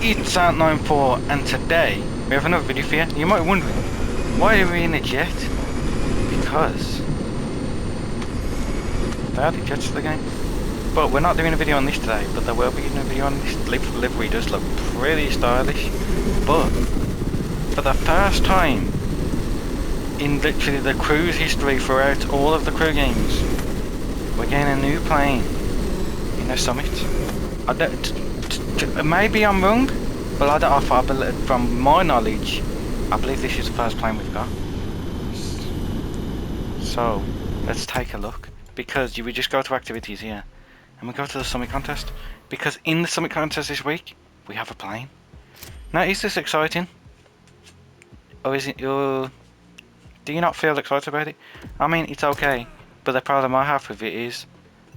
It's Ant94 and today we have another video for you. You might be wondering, why are we in a jet? Because there are the jets of the game. But we're not doing a video on this today, but there will be a video on this. Livery does look pretty stylish. But for the first time in literally the crew's history throughout all of the crew games, we're getting a new plane in a Summit. Maybe I'm wrong, but from my knowledge, I believe this is the first plane we've got. So let's take a look, because you would just go to activities here and we go to the Summit contest, because in the Summit contest this week we have a plane. Now, is this exciting? Or is it do you not feel excited about it? I mean, it's okay, but the problem I have with it is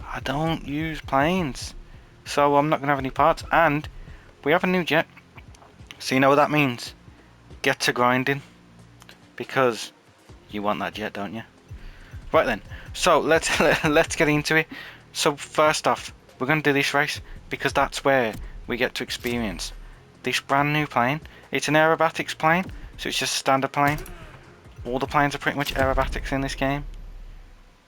I don't use planes, so I'm not gonna have any parts. And we have a new jet, so you know what that means. Get to grinding, because you want that jet, don't you? Right then, so let's get into it. So first off, we're gonna do this race because that's where we get to experience this brand new plane. It's an aerobatics plane, so it's just a standard plane. All the planes are pretty much aerobatics in this game.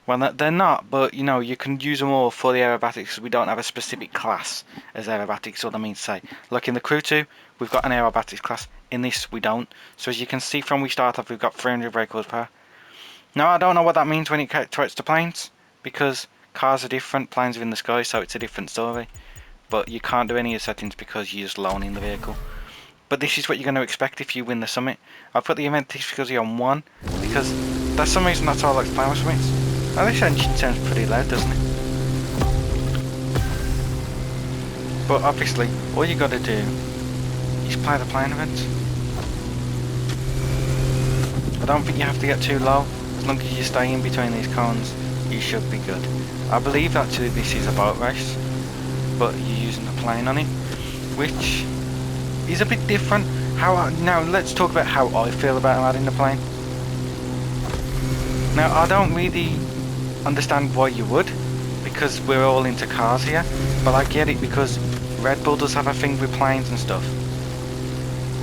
Well, they're not, but you know, you can use them all for the aerobatics. We don't have a specific class as aerobatics, or that means say, like in the Crew 2, we've got an aerobatics class. In this, we don't. So as you can see from we start off, we've got 300 brake horsepower. Now, I don't know what that means when it gets to planes, because cars are different, planes are in the sky, so it's a different story. But you can't do any of the settings because you're just loaning the vehicle. But this is what you're going to expect if you win the Summit. I'll put the event difficulty on 1, because that's some reason that's all I like to play with Summits. Now, this engine sounds pretty loud, doesn't it? But obviously, all you got to do is play the plane event. I don't think you have to get too low. As long as you stay in between these cones, you should be good. I believe actually this is a boat race, but you're using the plane on it, which is a bit different. Now let's talk about how I feel about adding the plane. Now, I don't really understand why you would, because we're all into cars here, but I get it because Red Bull does have a thing with planes and stuff.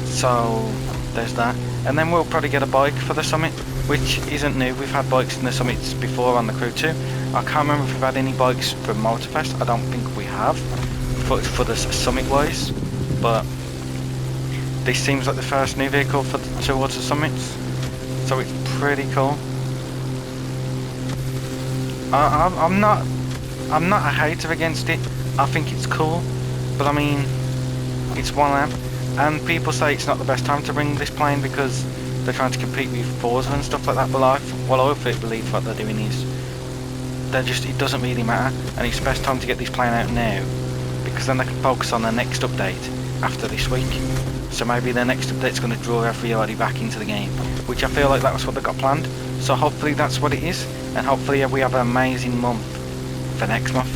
So there's that. And then we'll probably get a bike for the Summit, which isn't new. We've had bikes in the Summits before on the Crew 2. I can't remember if we've had any bikes for MOTORFEST. I don't think we have for the Summit wise, but this seems like the first new vehicle towards the Summits, so it's pretty cool. I'm not a hater against it. I think it's cool, but I mean, it's 1 amp, and people say it's not the best time to bring this plane because they're trying to compete with Forza and stuff like that. But I believe what they're doing is it doesn't really matter, and it's the best time to get this plane out now, because then they can focus on the next update after this week. So maybe the next update's going to draw everybody back into the game, which I feel like that's what they've got planned. So hopefully that's what it is, and hopefully we have an amazing month for next month.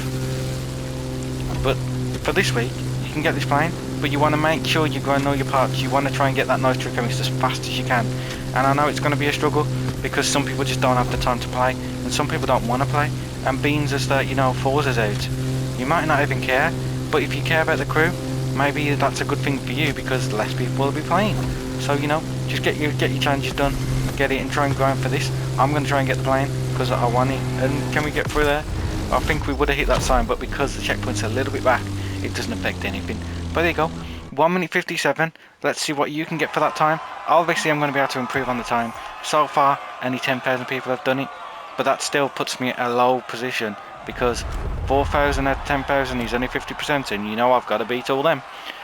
But for this week, you can get this plane, but you want to make sure you grind all your parts. You want to try and get that nitro chemist as fast as you can. And I know it's going to be a struggle, because some people just don't have the time to play, and some people don't want to play. And beans as that, you know, Forza's out, you might not even care, but if you care about the crew, maybe that's a good thing for you, because less people will be playing. So, you know, just get your challenges done, get it, and try and grind for this. I'm going to try and get the plane because I want it. And can we get through there? I think we would have hit that sign, but because the checkpoint's a little bit back, it doesn't affect anything. But there you go, 1 minute 57. Let's see what you can get for that time. Obviously, I'm going to be able to improve on the time. So far, only 10,000 people have done it, but that still puts me at a low position, because 4,000 out of 10,000 is only 50%, and you know I've got to beat all them.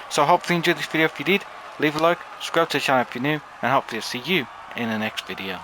So hopefully you enjoyed this video. If you did, leave a like, subscribe to the channel if you're new, and hopefully I'll see you in the next video.